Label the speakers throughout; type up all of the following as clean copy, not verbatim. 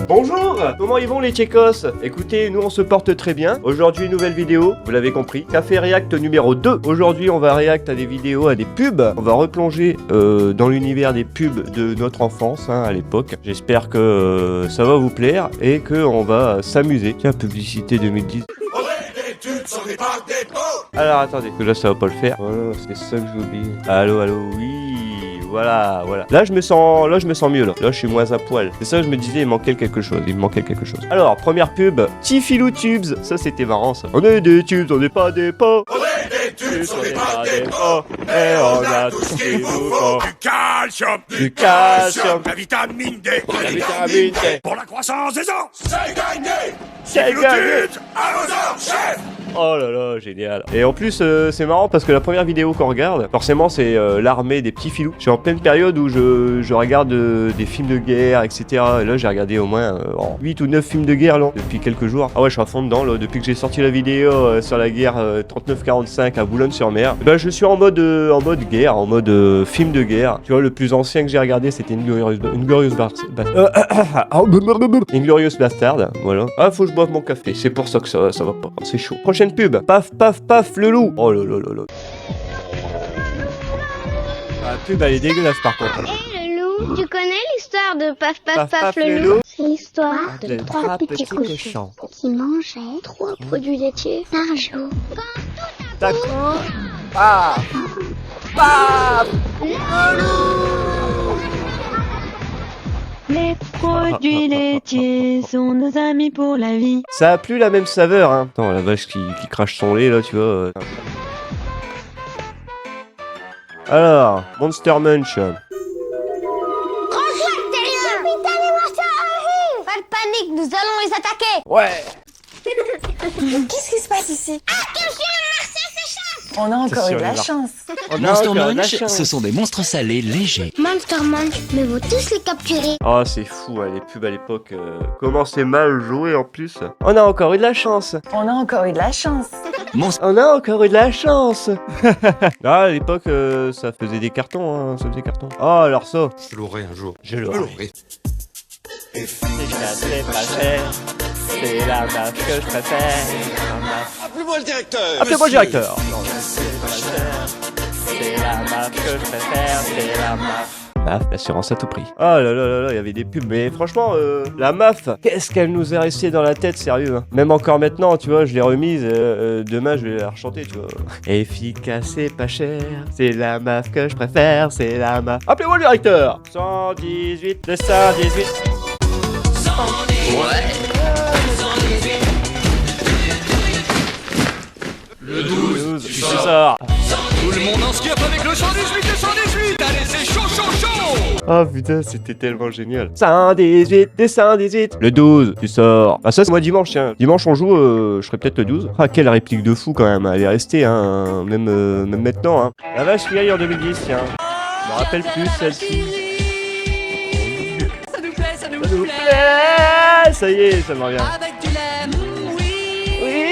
Speaker 1: Bonjour, comment ils vont les Tchécos? Écoutez, nous on se porte très bien. Aujourd'hui une nouvelle vidéo, vous l'avez compris. Café React numéro 2. Aujourd'hui on va react à des vidéos, à des pubs. On va replonger dans l'univers des pubs de notre enfance à l'époque. J'espère que ça va vous plaire et qu'on va s'amuser. Tiens, publicité 2010. Alors attendez, que là ça va pas le faire. Voilà, c'est ça que j'oublie. Allô, oui. Voilà. Là je me sens mieux là. Là je suis moins à poil. C'est ça que je me disais, il me manquait quelque chose. Alors, première pub, Tifilou Tubes. Ça c'était marrant ça. On est des tubes, on n'est pas des pots. On est des tubes, on n'est pas des pots. Et on a tout ce qu'il nous faut. Du calcium. La vitamine D. Pour la croissance des os. C'est gagné. À nos ordres, chef. Oh là là, génial. Et en plus, c'est marrant parce que la première vidéo qu'on regarde, forcément, c'est l'armée des petits filous. Je suis en pleine période où je regarde des films de guerre, etc. Et là, j'ai regardé au moins 8 ou 9 films de guerre là, depuis quelques jours. Ah ouais, je suis à fond dedans là. Depuis que j'ai sorti la vidéo sur la guerre 39-45 à Boulogne-sur-Mer, et ben, je suis en mode guerre, en mode film de guerre. Tu vois, le plus ancien que j'ai regardé, c'était Inglorious Bastard. Voilà. Ah, faut que je boive mon café. C'est pour ça que ça va pas. C'est chaud. Prochaine pub. Paf, le loup. Oh là là là là. La pub, elle est dégueulasse par contre.
Speaker 2: Hé le loup, tu connais l'histoire de Paf le loup? C'est l'histoire de trois petits cochons qui mangeaient 3 produits laitiers par jour.
Speaker 1: D'accord. Paf, le loup.
Speaker 3: Les produits laitiers sont nos amis pour la vie.
Speaker 1: Ça a plus la même saveur, hein. Attends, la vache qui crache son lait, là, tu vois. Alors, Monster Munch.
Speaker 2: Rejoins le terrien! Capitaine, les monstres arrivent! Pas de panique, nous allons les attaquer!
Speaker 1: Ouais.
Speaker 4: Qu'est-ce qui se passe ici?
Speaker 2: Attention, Marcel s'échappe!
Speaker 4: On a encore eu de la chance.
Speaker 5: Monster Munch, ce sont des monstres salés légers.
Speaker 2: Monster Munch, mais vont tous les capturer.
Speaker 1: Oh, c'est fou, hein, les pubs à l'époque. Comment c'est mal joué en plus. On a encore eu de la chance.
Speaker 4: On a encore eu de la chance.
Speaker 1: On a encore eu de la chance. Ah, à l'époque, ça faisait des cartons, hein, ça faisait carton. Oh, alors ça.
Speaker 6: Je l'aurai un jour.
Speaker 1: Je l'aurai. C'est pas cher. C'est la marque que je préfère.
Speaker 6: Appelez-moi le directeur.
Speaker 1: Appelez-moi le directeur. C'est la marque que je préfère. C'est la MAF. MAF, l'assurance à tout prix. Oh là là là là, il y avait des pubs, mais franchement, la MAF, qu'est-ce qu'elle nous est restée dans la tête, sérieux. Hein. Même encore maintenant, tu vois, je l'ai remise, demain je vais la rechanter, tu vois. Efficace et pas cher, c'est la MAF que je préfère, c'est la MAF. Appelez-moi le directeur. 118, le 118.
Speaker 5: Ouais.
Speaker 1: Le 12, tu sors.
Speaker 5: Tout le monde en skip avec le 118. Allez, c'est chaud.
Speaker 1: Oh putain, c'était tellement génial. 118, des 118. Le 12, tu sors. Ah ça c'est moi dimanche, tiens. Dimanche on joue, je ferai peut-être le 12. Ah quelle réplique de fou quand même. Elle est restée, hein, même maintenant. Hein. La vache qui aille en 2010, tiens. Je me rappelle plus celle-ci.
Speaker 3: Ça nous plaît, ça nous
Speaker 1: plaît. Ça y est, ça me revient.
Speaker 3: Avec du lait, oui.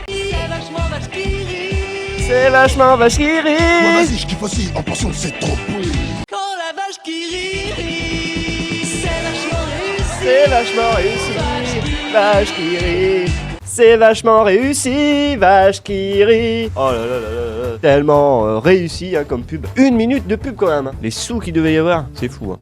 Speaker 3: C'est vachement vache qui rit.
Speaker 1: C'est vachement vache qui rit.
Speaker 6: Vas-y, je kiffe aussi. En portion, c'est trop pourri.
Speaker 3: Quand la vache qui rit, c'est vachement réussi.
Speaker 1: C'est vachement réussi. Vache qui rit. C'est vachement réussi, vache qui rit. Oh là là là là là. Tellement réussi hein, comme pub. 1 minute de pub quand même. Hein. Les sous qu'il devait y avoir, c'est fou. Hein.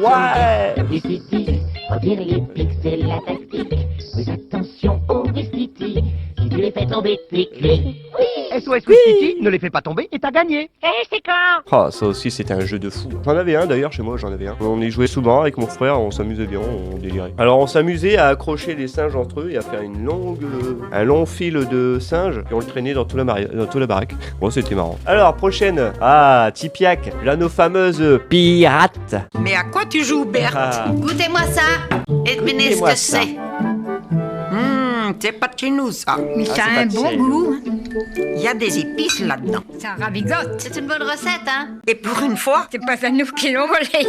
Speaker 1: Ouais.
Speaker 7: Redire les pixels, la tactique. Mais attention aux Wistiti. Si tu les fais tomber, tes clés. Oui.
Speaker 8: SOS Wistiti, ne les fais pas tomber et t'as gagné.
Speaker 7: C'est quand?
Speaker 1: Ah, ça aussi c'était un jeu de fou. J'en avais un d'ailleurs chez moi, j'en avais un. On y jouait souvent avec mon frère, on s'amusait bien, on délirait. Alors on s'amusait à accrocher les singes entre eux et à faire un long fil de singes et on le traînait dans toute la baraque. Bon, c'était marrant. Alors, prochaine. Ah, Tipiak, là nos fameuses pirates.
Speaker 9: Mais à quoi tu joues, Berthe?
Speaker 10: Goûtez-moi ça et devinez ce que c'est.
Speaker 9: C'est pas de chez nous, ça.
Speaker 10: Mais ça a un bon goût. Il y a des épices là-dedans.
Speaker 3: Ça ravigote.
Speaker 10: C'est une bonne recette, hein?
Speaker 3: Et pour une fois, c'est pas à nous qui l'ont volé.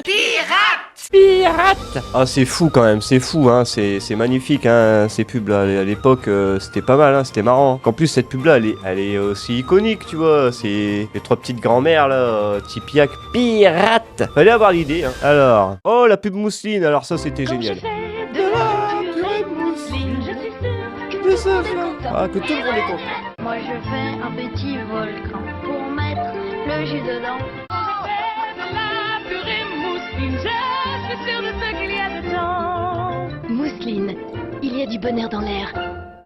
Speaker 10: Pirate!
Speaker 1: Ah, c'est fou quand même, c'est fou, hein, c'est magnifique, hein, ces pubs-là. À l'époque, c'était pas mal, hein, c'était marrant. En plus, cette pub-là, elle est aussi iconique, tu vois. C'est les trois petites grand-mères, là, Tipiac, pirate. Fallait avoir l'idée, hein. Alors, oh, la pub mousseline, alors ça, c'était génial. Ah, que tout le monde est content.
Speaker 2: Moi je fais un petit volcan pour mettre le jus dedans. Mousseline, il y a du bonheur dans l'air.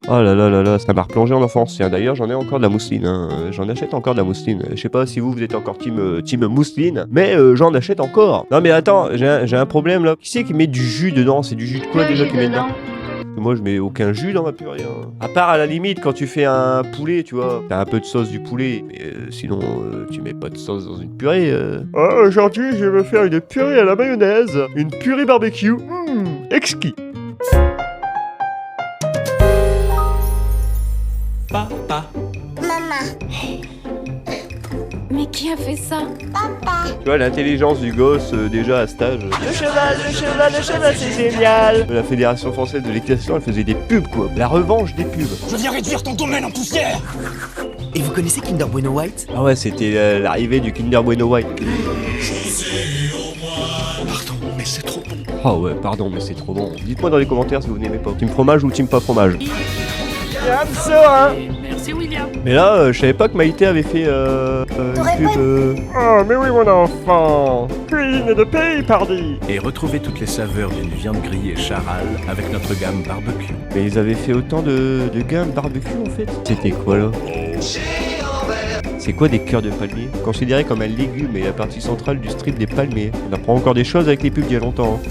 Speaker 1: Oh là là là là, ça m'a replongé en enfance. Tiens, d'ailleurs, j'en ai encore de la mousseline, hein. J'en achète encore de la mousseline. Je sais pas si vous êtes encore team mousseline, mais j'en achète encore. Non mais attends, j'ai un problème là. Qui c'est qui met du jus dedans? C'est du jus de quoi
Speaker 2: Le
Speaker 1: déjà
Speaker 2: jus
Speaker 1: qui met
Speaker 2: dedans.
Speaker 1: dedans? Moi je mets aucun jus dans ma purée, hein. À part à la limite quand tu fais un poulet, tu vois, t'as un peu de sauce du poulet, mais sinon tu mets pas de sauce dans une purée. Oh, aujourd'hui je vais me faire une purée à la mayonnaise, une purée barbecue, exquis.
Speaker 5: Papa.
Speaker 3: Mais qui a fait ça?
Speaker 1: Tu vois l'intelligence du gosse déjà à cet âge. Le cheval, c'est génial. La Fédération Française de l'Équitation, elle faisait des pubs quoi. La revanche des pubs.
Speaker 6: Je viens réduire ton domaine en poussière.
Speaker 9: Et vous connaissez Kinder Bueno White?
Speaker 1: Ah ouais, c'était l'arrivée du Kinder Bueno White.
Speaker 6: Pardon, mais c'est trop bon.
Speaker 1: Ah ouais, pardon, mais c'est trop bon. Dites-moi dans les commentaires si vous n'aimez pas. Team fromage ou team pas fromage. Hein.
Speaker 3: Merci William.
Speaker 1: Mais là, je savais pas que Maïté avait fait une pub. Oh, mais oui, mon enfant. Queen de pays, pardi.
Speaker 11: Et retrouvez toutes les saveurs d'une viande grillée charal avec notre gamme barbecue.
Speaker 1: Mais ils avaient fait autant de gamme barbecue en fait. C'était quoi là? C'est quoi des cœurs de palmier? Considéré comme un légume et la partie centrale du strip des palmiers. On apprend encore des choses avec les pubs d'il y a longtemps. Hein.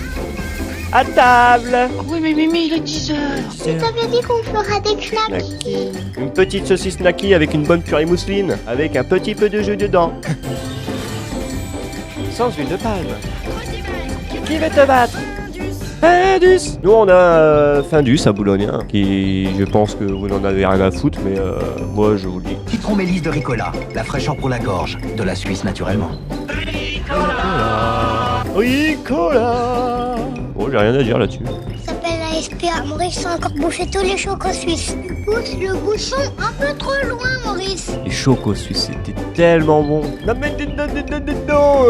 Speaker 1: À table!
Speaker 3: Oui mais Mimi, il est 10h.
Speaker 2: Tu t'avais dit qu'on fera des knacks.
Speaker 1: Une petite saucisse naki avec une bonne purée mousseline, avec un petit peu de jus dedans. Sans huile de palme. Qui veut te battre? Findus! Nous on a Findus à Boulogne, hein, qui je pense que vous n'en avez rien à foutre, mais moi je vous le dis.
Speaker 9: Citron mélisse de Ricola, la fraîcheur pour la gorge, de la Suisse naturellement.
Speaker 1: Ricola! Oh, j'ai rien à dire là-dessus.
Speaker 2: Ça s'appelle la SPA. Maurice a encore bouffé tous les chocos suisses. Pousse le bouchon un peu trop loin, Maurice.
Speaker 1: Les chocos suisses, c'était tellement bon. Non mais non.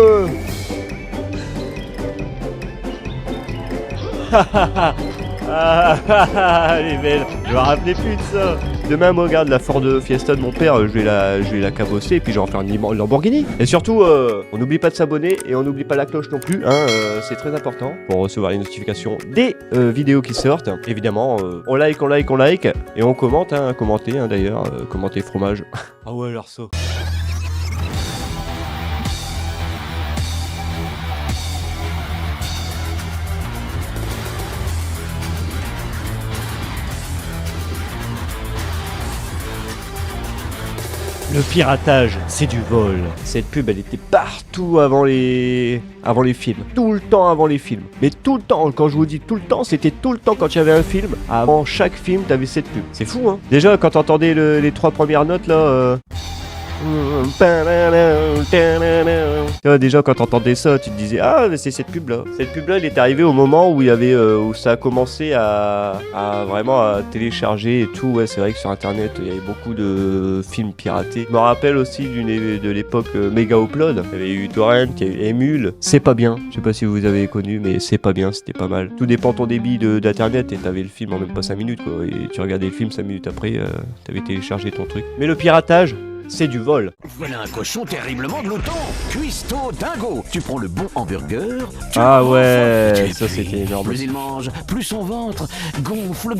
Speaker 1: Ah, elle est belle. Je me rappelais plus de ça. Demain, moi, regarde la Ford Fiesta de mon père, je vais la cabosser et puis je vais en faire une Lamborghini. Et surtout, on n'oublie pas de s'abonner et on n'oublie pas la cloche non plus, hein, c'est très important pour recevoir les notifications des vidéos qui sortent. Évidemment, on like et on commente, hein, commentez hein, d'ailleurs, commentez fromage. Ah ouais, l'arceau. Le piratage, c'est du vol. Cette pub, elle était partout avant les films. Tout le temps avant les films. Mais tout le temps, quand je vous dis tout le temps, c'était tout le temps quand il y avait un film. Avant chaque film, t'avais cette pub. C'est fou, hein. Déjà, quand t'entendais les trois premières notes, là... Tu vois, déjà quand t'entendais ça, tu te disais ah mais c'est cette pub là. Cette pub là, elle est arrivée au moment où il y avait où ça a commencé à vraiment à télécharger et tout. Ouais, c'est vrai que sur internet il y avait beaucoup de films piratés. Je me rappelle aussi de l'époque Mega Upload. Il y avait eu Torrent, il y avait eu Emule. C'est pas bien. Je sais pas si vous avez connu, mais c'est pas bien. C'était pas mal. Tout dépend de ton débit d'internet et t'avais le film en même pas 5 minutes quoi. Et tu regardais le film 5 minutes après, t'avais téléchargé ton truc. Mais le piratage, c'est du vol.
Speaker 9: Voilà un cochon terriblement glottant. Cuistot dingo. Tu prends le bon hamburger.
Speaker 1: Ah ouais, ça c'était énorme.
Speaker 9: Plus il mange, plus son ventre gonfle.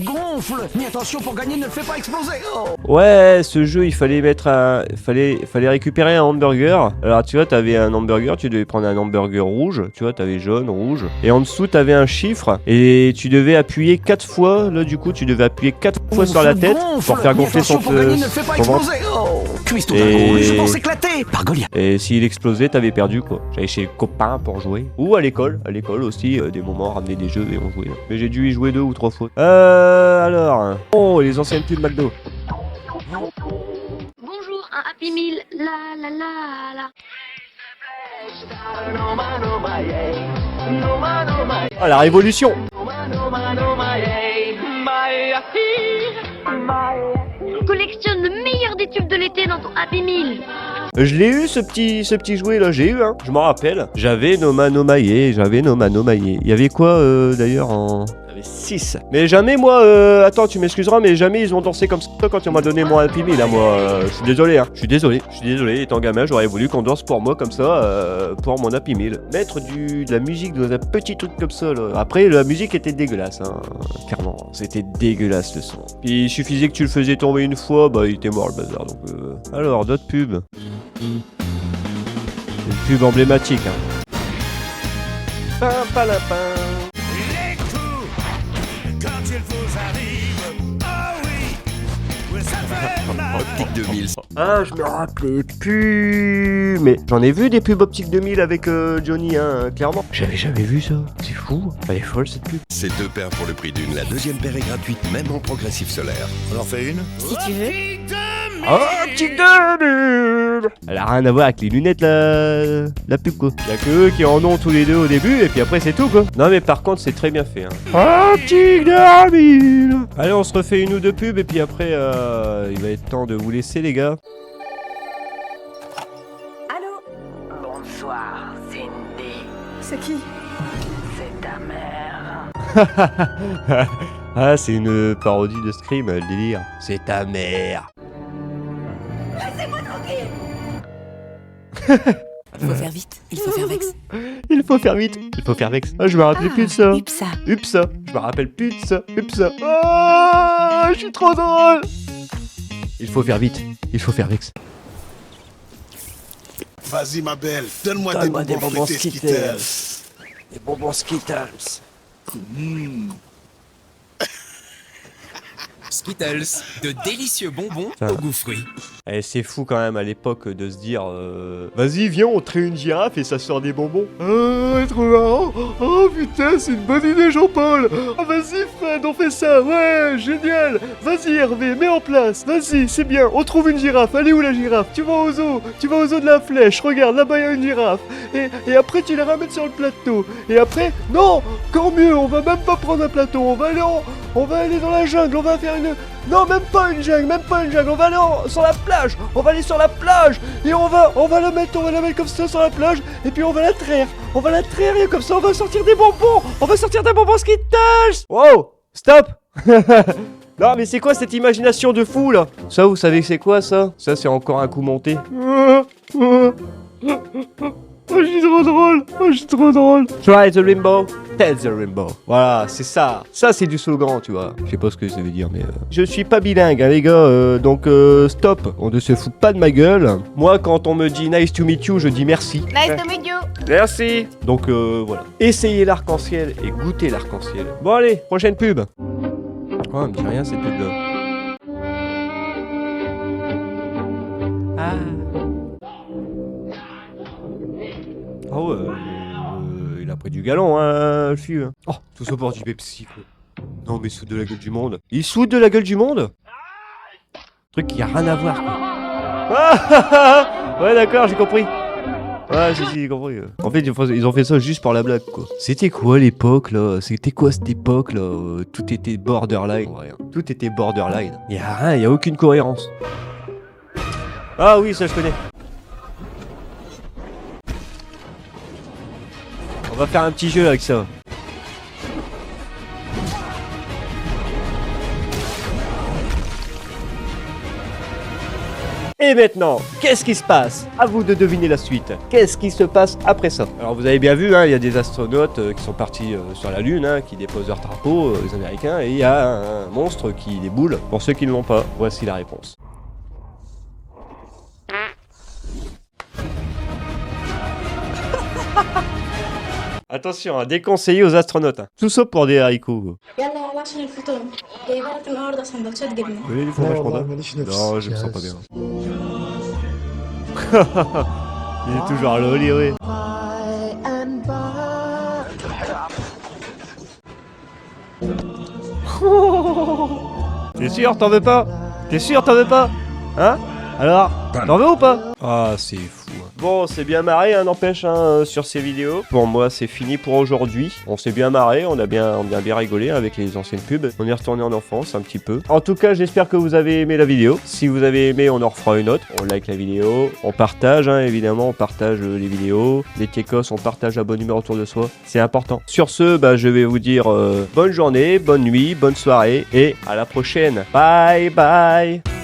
Speaker 9: Mais attention, pour gagner, ne le fais pas exploser. Oh.
Speaker 1: Ouais, ce jeu, il fallait mettre fallait récupérer un hamburger. Alors tu vois, t'avais un hamburger, tu devais prendre un hamburger rouge. Tu vois, t'avais jaune, rouge. Et en dessous, t'avais un chiffre. Et tu devais appuyer 4 fois. Là, du coup, tu devais appuyer 4 fois sur la tête pour faire gonfler son ventre.
Speaker 9: Et je pense éclater par Goliath.
Speaker 1: Et s'il explosait, t'avais perdu quoi. J'allais chez les copains pour jouer. Ou à l'école aussi, des moments, ramener des jeux et on jouait. Mais j'ai dû y jouer 2 ou 3 fois. Alors. Oh, les anciennes pubs McDo.
Speaker 2: Happy Meal, la la la la.
Speaker 1: Ah, la révolution.
Speaker 2: Collectionne le meilleur des tubes de l'été dans ton Happy Meal.
Speaker 1: Je l'ai eu ce petit jouet là, j'ai eu hein, je m'en rappelle. J'avais Noma Nomaye, Il y avait quoi d'ailleurs en... Il y avait 6. Mais jamais moi, attends tu m'excuseras, mais jamais ils ont dansé comme ça quand on m'a donné mon Happy Meal là moi. Je suis désolé hein, je suis désolé, étant gamin j'aurais voulu qu'on danse pour moi comme ça, pour mon Happy Meal. Mettre de la musique dans un petit truc comme ça là. Après la musique était dégueulasse hein, clairement. C'était dégueulasse le son. Puis il suffisait que tu le faisais tomber une fois, bah il était mort le bazar donc... Alors d'autres pubs. Une pub emblématique hein.
Speaker 6: Les coups, quand il vous arrive, oh oui, ça fait mal.
Speaker 11: Optique 2000.
Speaker 1: Ah je me rappelais plus. Mais j'en ai vu des pubs Optique 2000 avec Johnny hein, clairement. J'avais jamais vu ça. C'est fou. Elle est folle cette pub.
Speaker 11: C'est 2 paires pour le prix d'une. La deuxième paire est gratuite, même en progressif solaire.
Speaker 6: On en fait une?
Speaker 4: Si tu veux.
Speaker 1: Optique 2000. Elle a rien à voir avec les lunettes la pub quoi. Y'a que eux qui en ont tous les deux au début et puis après c'est tout quoi. Non mais par contre c'est très bien fait hein. Optique 2000. Allez on se refait une ou deux pubs et puis après il va être temps de vous laisser les gars.
Speaker 4: Allô?
Speaker 3: Bonsoir, Cindy.
Speaker 4: C'est qui?
Speaker 3: C'est ta mère.
Speaker 1: Ah c'est une parodie de Scream le délire. C'est ta mère.
Speaker 4: Laissez-moi tranquille.
Speaker 10: Il faut faire vite, il faut faire vex.
Speaker 1: Il faut faire vite. Il faut faire vex. Ah je me rappelle plus de ça.
Speaker 10: Upsa.
Speaker 1: Upsa. Je me rappelle plus de ça. Upsa. Ah je suis trop drôle. Il faut faire vite. Il faut faire vex.
Speaker 6: Vas-y ma belle, donne-moi des bonbons Skittles.
Speaker 1: Des bonbons Skittles.
Speaker 5: Skittles, de délicieux bonbons
Speaker 1: Putain.
Speaker 5: au goût fruit.
Speaker 1: Eh, c'est fou quand même à l'époque de se dire vas-y viens on traite une girafe et ça sort des bonbons. Trop marrant. Oh putain c'est une bonne idée Jean-Paul. Oh vas-y Fred on fait ça. Ouais génial. Vas-y Hervé mets en place. Vas-y c'est bien. On trouve une girafe. Elle est où la girafe? Tu vas au zoo de la Flèche. Regarde là-bas il y a une girafe. Et après tu les ramènes sur le plateau. Et après non encore mieux on va même pas prendre un plateau. On va aller dans la jungle. On va faire une... Non, même pas une jungle. On va aller sur la plage. On va aller sur la plage. Et on va la mettre comme ça sur la plage. Et puis on va la traire. Et comme ça, on va sortir des bonbons. Skittles. Wow, stop. Non, mais c'est quoi cette imagination de fou, là? Ça, vous savez que c'est quoi, ça? Ça, c'est encore un coup monté. Oh, je suis trop drôle. Try the rainbow, tell the rainbow. Voilà, c'est ça. Ça, c'est du slogan, tu vois. Je sais pas ce que ça veut dire, mais... Je suis pas bilingue, hein, les gars. Donc, stop. On ne se fout pas de ma gueule. Moi, quand on me dit nice to meet you, je dis merci.
Speaker 4: Nice to meet you.
Speaker 1: Merci. Donc, voilà. Essayez l'arc-en-ciel et goûtez l'arc-en-ciel. Bon, allez, prochaine pub. Oh, elle me dit rien, cette pub-là. Ah. Oh il a pris du galon hein le fût. Oh tout ça pour du Pepsi quoi. Non mais il saute de la gueule du monde. Il saute de la gueule du monde. Truc qui a rien à voir quoi. Ah, ouais d'accord j'ai compris. Ouais si j'ai compris. En fait ils ont fait ça juste pour la blague quoi. C'était quoi l'époque là? C'était quoi cette époque là? Tout était borderline. Ouais, tout était borderline. Y'a rien, y'a aucune cohérence. Ah oui ça je connais. On va faire un petit jeu avec ça. Et maintenant, qu'est-ce qui se passe? À vous de deviner la suite. Qu'est-ce qui se passe après ça? Alors vous avez bien vu, hein, il y a des astronautes qui sont partis sur la Lune, hein, qui déposent leur drapeau, les Américains, et il y a un monstre qui les boule. Pour ceux qui ne l'ont pas, voici la réponse. Attention, hein, déconseillé aux astronautes. Hein. Tout ça pour des haricots. Vous voulez du fromage panda? Non, je me sens pas bien. Il est toujours loli, oui. T'es sûr, t'en veux pas? Hein? Alors, T'en veux ou pas?
Speaker 11: Ah, c'est fou.
Speaker 1: Bon, c'est bien marré, hein, n'empêche, hein, sur ces vidéos. Pour moi, c'est fini pour aujourd'hui. On s'est bien marré, on a bien rigolé avec les anciennes pubs. On est retourné en enfance un petit peu. En tout cas, j'espère que vous avez aimé la vidéo. Si vous avez aimé, on en refera une autre. On like la vidéo, on partage, hein, évidemment, on partage les vidéos. Les Tekos, on partage la bonne humeur autour de soi. C'est important. Sur ce, bah, je vais vous dire bonne journée, bonne nuit, bonne soirée et à la prochaine. Bye bye.